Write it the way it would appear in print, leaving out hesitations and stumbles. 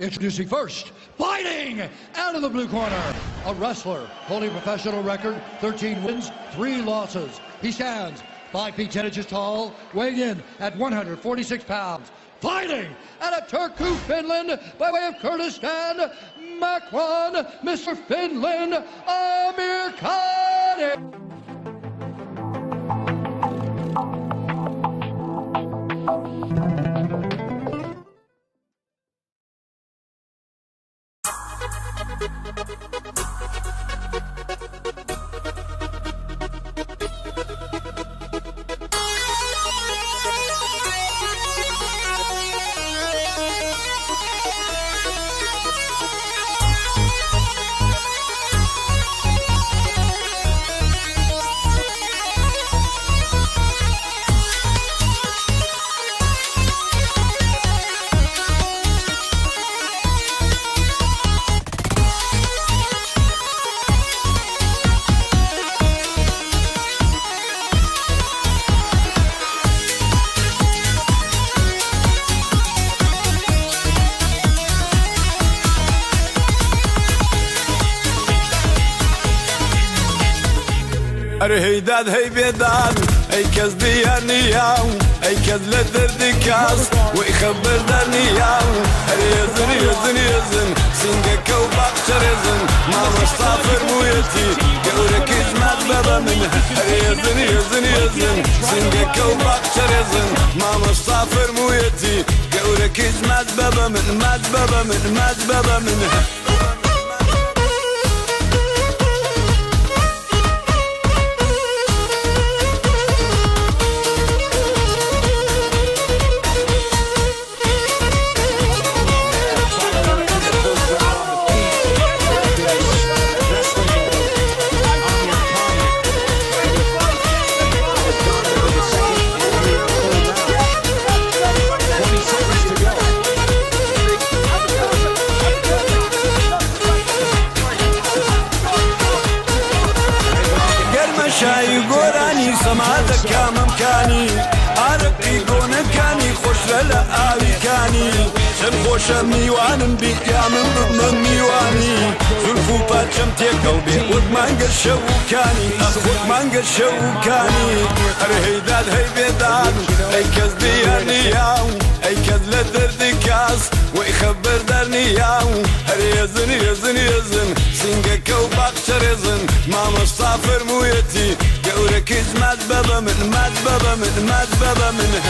Introducing first, fighting out of the blue corner, a wrestler holding a professional record, 13 wins, 3 losses. He stands 5 feet 10 inches tall, weighing in at 146 pounds. Fighting out of Turku, Finland, by way of Kurdistan, Makwan, Mr. Finland, Amir Khan. هيداد هي بيدان اي كز ديانياو اي كز لدردكاس ويخبر دانياو يزن يزن يزن سنجك وباقشر يزن ما مصطفر مويتي قولك يزمات بابا منها يزن يزن يزن سنجك وباقشر يزن ما مصطفر مويتي قولك يزمات بابا من مات بابا من مات بابا منها شاي قراني سمعتك يا ممكاني عرقي قونكاني خوش للا آوي كاني شن خوش ميوان بي يا من ضمن ميواني زلفو باتشم تيكو بي ودمان قشو كاني ودمان قشو كاني هيداد هي بيداد اي كز دياني ياو اي كز لدردكاس ويخبر دارني ياو يزن يزن يزن سنجك وباقشر يزن ما مصطفر مويتي قولك يزمات بابا من مات بابا من مات بابا من